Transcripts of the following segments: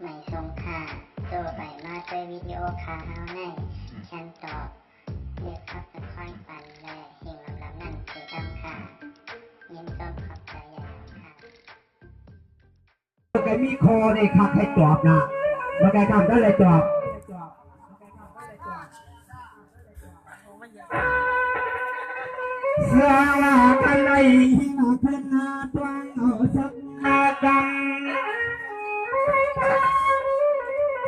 ไม่ทรงค่าโตไปมาด้วยวิดีโอคาเฮาในฉันตอบเลือกขับนครปันและเฮงลำนั่นคือดำค่ะยินต้นขอบใจใหญ่ค่ะแกมีคอในคักให้จอบนะมาแกทำก็เลยจอบสว่ากันในหิมะขึ้นหน้าตวงเอาสักนาดัง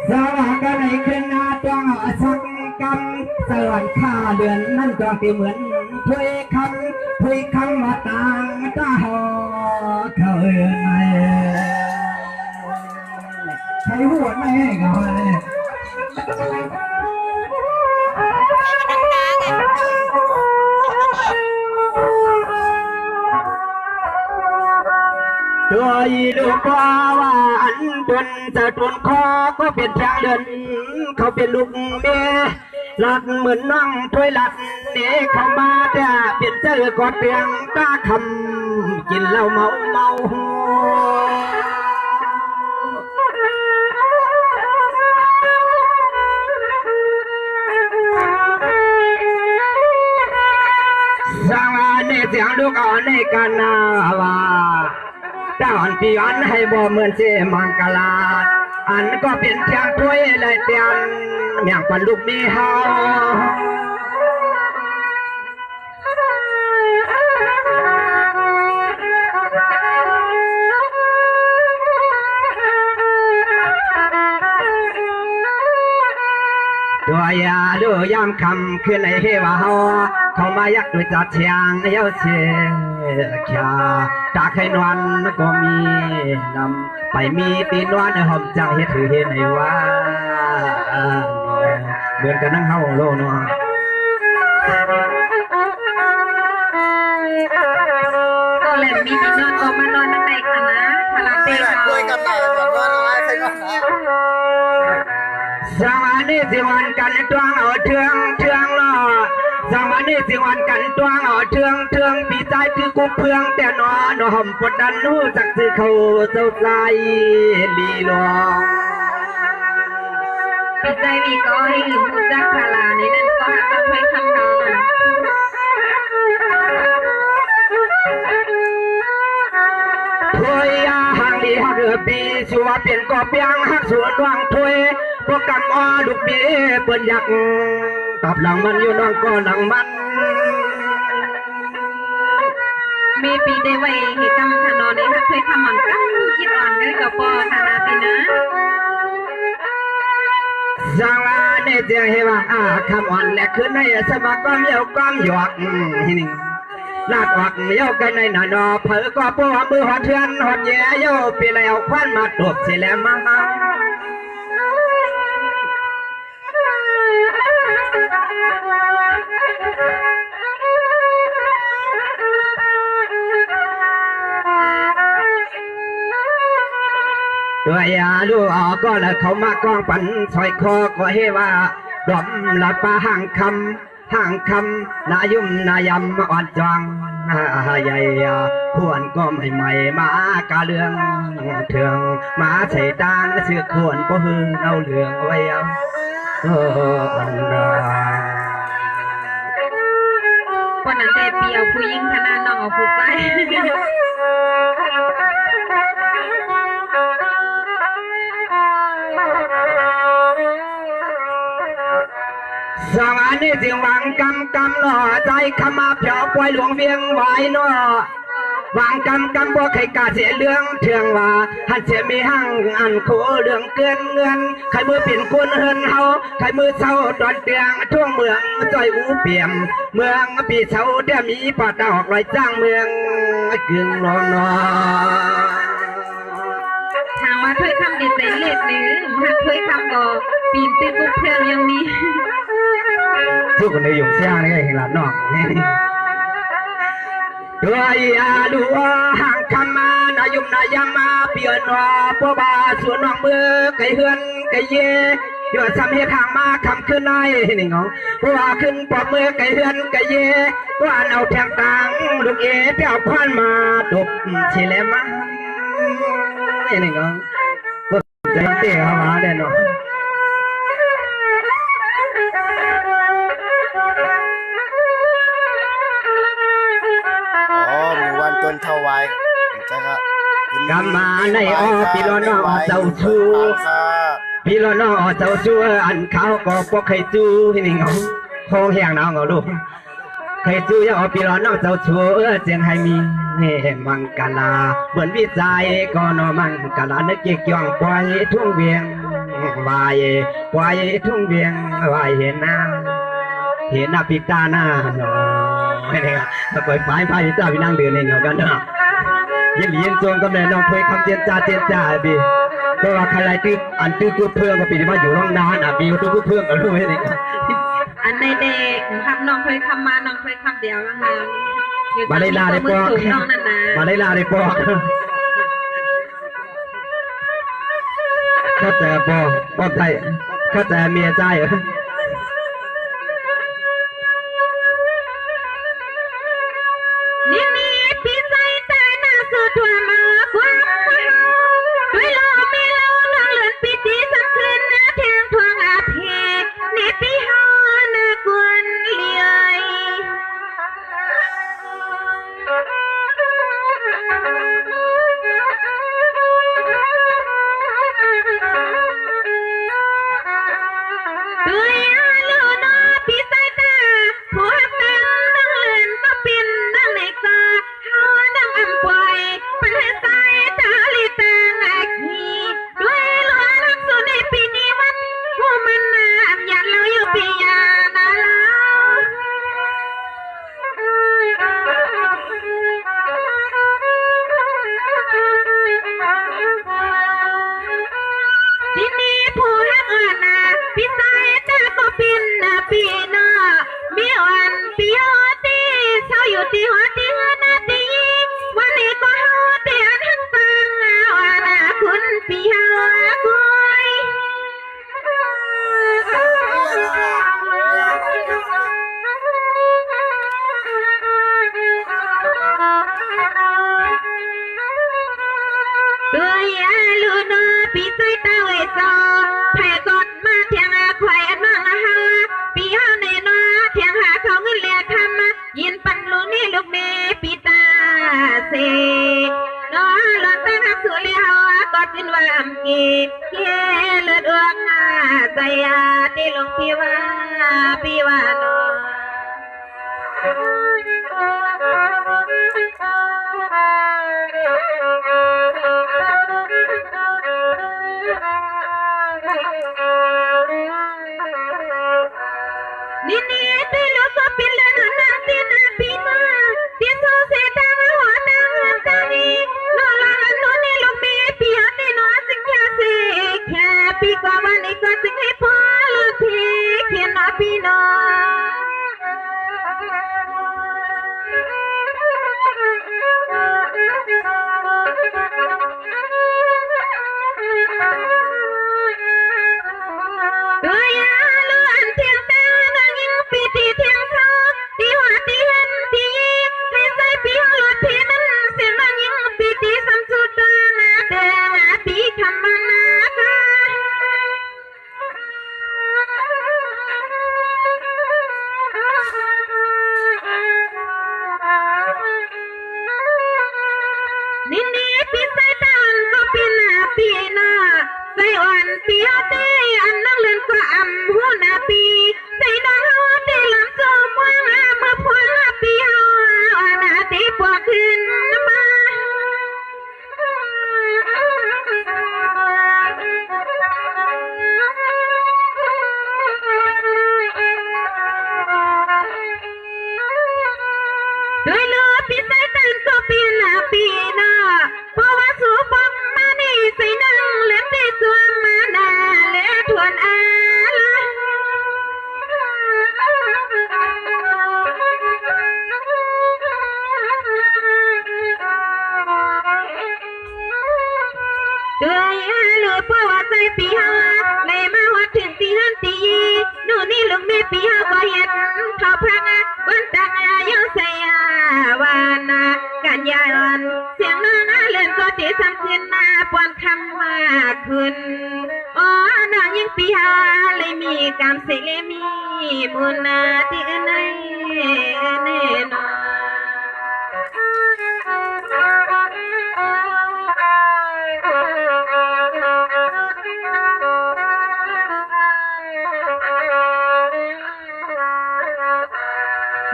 สว่ากันในขึ้นหน้าตวงเอาสักกำสวรรค์ข้าเดือนนั่นก็เหมือนถ้วยคำว่าต่างตาหอเขาเอื่นไม่ใครพูดไม่ให้เขาเลยตัวอีลูกว่าอันจนจะจนคอก็เป็นทางเดินเขาเป็นลูกเมียหลักเหมือนน้องถ้วยหลักเด็กเขามาแต่เป็นเจ้ากอดเตียงตาคำกินเหล้าเมาสร้างในเสียงลูกอ่อนในกันนาว่าเจ้าอันพี่อันให้บ่เหมือนเจมังกลาอันก็เป็นเพียงถ้วยเลยเตียนอย่างปันลูกมีเฮาตัวยาดูยามคำขึ้นในเฮวาเฮาเขามายักด้วยจัดเชียงเย้าเชียข่าจากให้นวลก็มีนำไปมีตีนวลหอมจังเฮ็ดถือเห็นให้ว่าเดินกันนั่งเฮาโลเนาะก็เลยมีตีนอนออกมานอนนั่งในคณะพลังเตะเขา สมาธิสิวันกันตวงเอาเทืองล้อสมาธิสิวันกันตวงเอาเทืองปีใจคือกุเพืองแต่นอนหอมกดดันนู้จักสิเขาเจ้าใจลีลองปิดใจมีก็ให้หินมุดจากศาลาในนั้นก็หักต้องให้คำเขาถ้วยห่างดีหักปีชัวเปลี่ยนก็เปียงหักสวนวางถ้วยพวกกำอ้อลูกเบี้ยเปิ่นยักตับหลังมันอยู่น้องก็หลังมันมีปีได้ไว้เหตุกรรมถนนในหักเคยทำมันกันคิดอ่อนกันกับปอธานาปีนะสังอาในเจียงเฮว่าคำอ่อนและคืนในสมัครความเยี่ยวความหยอกนี่ลาดออกเยี่ยวกันในหน้านอเผอก็ปัวมือหอดเทือนหอดแย่เยี่ยวปีแล้วควันมาตบเสียแล้วมาด้วยดูออกก็แล้วเขามากองปันซอยคอก็เฮว่าดอมหลับปาห่างคำนายุ่มนายำอ่อนจังใหญ่พวนก็ใหม่มากาเรื่องเถืองมาใส่ตางเสือขวนก็ฮือเอาเหลืองไว้เอาคนนั้นได้เปียวผู้หญิงขนาดน้องเอาผู้ไปสวรรค์นี่สิหวังกำหน่อใจขมาเพียวปล่อยหลวงเวียงไหวหน่อหวังกำบ่ใครกาเสียเรื่องเทืองว่าหันเสียมีหั่งอันโคเรื่องเกินเงินใครมือเปลี่ยนคนเฮินเฮาใครมือเศร้าตอนเตียงช่วงเมืองจอยอูเปี่ยมเมืองปีเศร้าเดี๋ยวมีป่าดอกลอยจ้างเมืองกึ่งนอนนอถามว่าถ้วยคำดีใจเล็กหรือหักถ้วยคำก็ปีนติดบุกเพลิงยังมีทุกคนในหยงเสียงนี่เห็นหลานนอกด้วยดูห่างคำมานายุ่มนายมาเปลี่ยนว่าพ่อบาส่วนน้องมือไก่เฮือนไก่เย่ยอดซ้ำเฮ็ดห่างมาคำขึ้นในนี่งงเพราะว่าขึ้นปอบมือไก่เฮือนไก่เย่ว่าเอาแทงต่างลูกเอ๋เปียวควันมาดบเฉลมานี่งง เ ใจเตะเข้ามาแน่นอนมีวันต้นเท่าไว้จะก็กำมาในอ้อพี่ล้อน้อเจ้าชูพี่ล้อน้อเจ้าชูอันเขาก็พวกใครจูที่นี่เขาโค้งแห้งน้องเขาลูกใครจูอย่าเอาพี่ล้อน้อเจ้าชูเจียงให้มีมังกลาเหมือนวิจัยก็นอมังกลานึกเกี่ยวปล่อยทุ่งเวียงวายปล่อยทุ่งเวียงวายเห็นหน้าปิตาหน้าเนาะไม่ได้ถ้าปล่อยฝ่ายเจ้าพี่นั่งเดินเองเหรอกันเนาะยันเลี้ยงจงกำเนิดน้องเคยคำเจียนจ่าบีเพราะว่าใครตื้ออันตื้อเพื่อนก็ปีนี้มาอยู่ร่องนานบีก็ตื้อเพื่อนกันรู้ไหมนี่อันในเด็กครับน้องเคยคำมาน้องเคยคำเดียวนะคะมาได้ลาได้ปอกมาได้ลาได้ปอกข้าแต่ปอกใจข้าแต่เมียใจนี่พี่ใจตายน่าสุดทั่วมาความด้วยเราไม่เราน้องเลือนปีดีสักคืนนะเทียงทวงอาเพนี่พี่ฮาน่ากวนเลี้ย วันตายยังเสียวานากันยานเสียงน้องเลื่อนก็ที่ซ้ำขึ้นมาปวนคำว่าขึ้นอ๋อนางยิ่งปีหาเลยมีกรรมเสเลมีมุนนาที่ไหนแน่นอน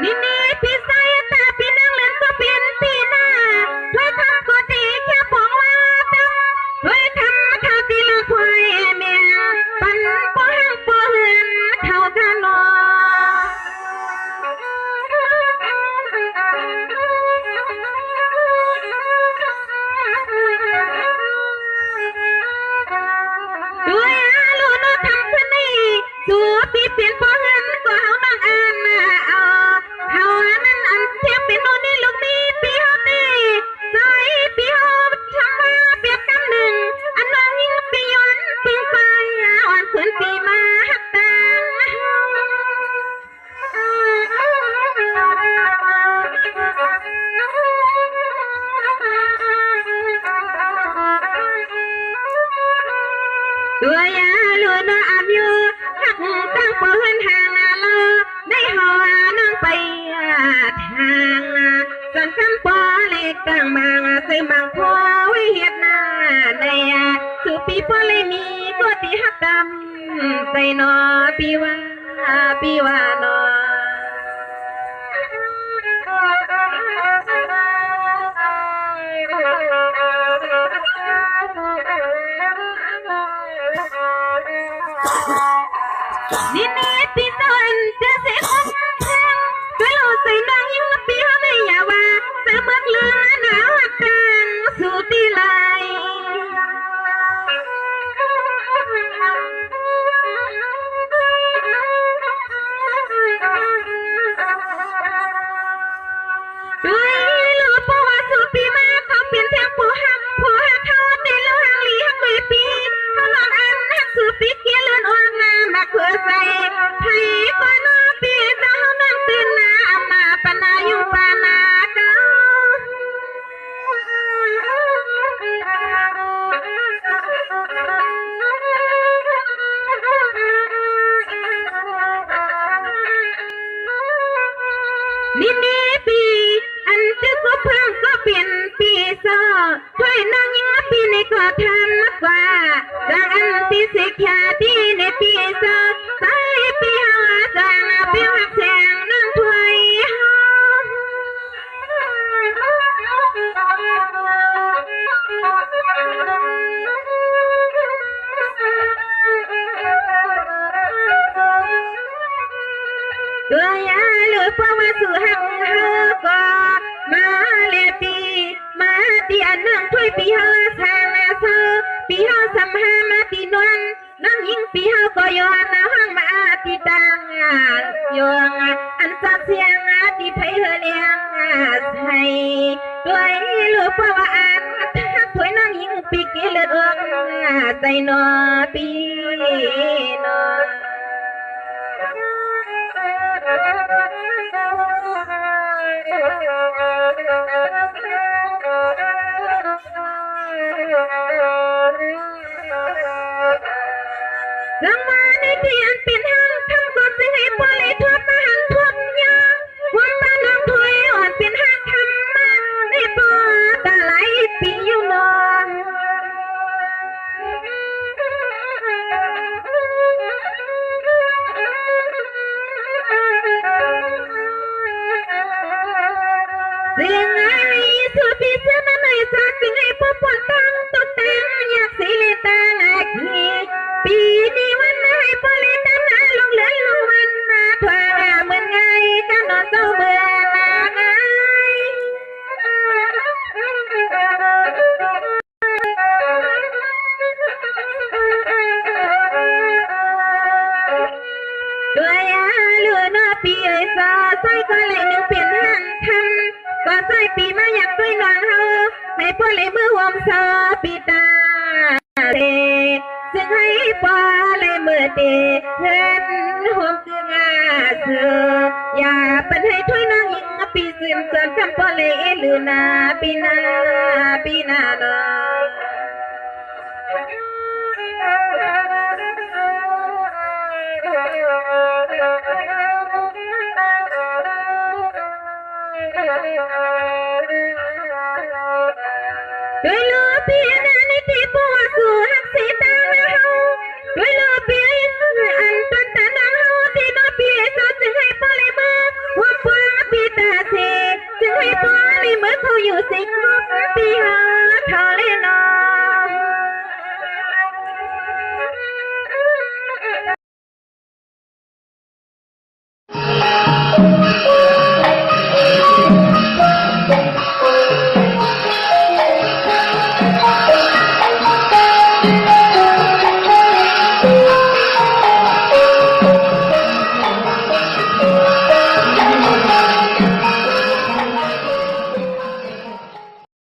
นี่พี่ใส่ตาพี่นั่งเล่นก็เปลี่ยนปีหน้าช่วยทำก็ดีแค่บอกว่าทำช่วยทำข้าวตีละควายเมียปั่นป้อนป้อนเท่ากันหนอด้วยลูกน้องทำขึ้นนี่ตัวพี่เปลี่ยนป้อนก็เอานั่งอ่านเอาเขานั้นอันเทียบเป็นโน่นนี่ลูกนี่ปีเขานี่ใส่ปีเขาทำมาเปรียบกันหนึ่งอันน้องยิ่งปีย้อนปีไฟอ่อนขืนปีมาหักตังตัวยาลูกน้องอาบอยู่หักตั้งเปิดห่างเราได้หอนั่งไปทางส่วนคำปอเล็กกลางบางซื้อบางพอไว้เห็ดหน้าในคือปีพอเลยมีก็ตีหักดำใจนอปีว่าหนอนี่ปีตอนจะเสียของก็เราใส่นางยิ่งปีเขาไม่อยากว่าแต่เมื่อเลือหนาวตังสู่ตีไหลด้วยลูกเพราะว่าสู่ปีมาเขาเปลี่ยนแทงผู้หักเขาในแล้วหางลีหักไปปีเขานอนอันหักสู่ปีเกี้ยเลื่อนอ่อนน้ำมาเพื่อใส่ไทยก็นอนปีเจ้านั่งตื่นน้ำมาปนาอยู่ปานาเก้านี่ปีอันจะก็เพิ่งก็เปลี่ยนปีซอช่วยนางยิ่งปีในก็ทำมากกว่าดังอันที่สิกขาที่ในปีซอใส่ปีหาจางปีหักแสงนั่งถวยตัวยาหรือเพราะว่าสู่หักเฮาก็มาเลปีมาตีอันนั่งถ้วยปีเฮาสางเซอปีเฮาสัมหามาตีนวลนั่งยิ่งปีเฮาก็ย้อนห้างมาตีตังยองอันจับเสียงตีไทยเฮเลียงใส่ด้วยหรือเพราะว่าอันทักถ้วยนั่งยิ่งปีเกลือดใจนอปีนอจังหวะในเพียนเป็นห้างทำก็จะให้พอเลยทอดมาหันทอดยาวันบ้านน้องถอยอ่อนเป็นห้างทำมาในปอตาไหลปีอยู่นอนเสียงไอ้สุดพิเศษนั่นเลยสักสิ่งไอ้พอปวดตังตกแต่งอยากสีเลตาแหลกปีนี้วันไหนพอเลยตั้งหน้าลงเล่นลงวันมาถวายเหมือนไงกันนอนเศร้าเบื่อหน้าไงตัวยาลูกน้อปีเอ้ยซอใส่ก็เลยนึกเปลี่ยนหันคำก็ใส่ปีมาอยากด้วยนางเฮาให้พอเลยมือหวมซอปีตาเตซึ่งให้พอเลยมือเตเพื่อนหวมคืองาเสืออย่าเป็นให้ทุ ปีซึมจนคำปอเลลือนาปีนาเนาะด้วยลูกพี่นานิติปัวสู่หักสีตาเฮาด้วยลูกพี่อันต้นตาน้ำเฮาที่น้องพี่เขาจึงให้ปอเลยมือว่าปัวพี่ตาเสจึงให้ปอเลยมือเขาอยู่สิงพี่เฮา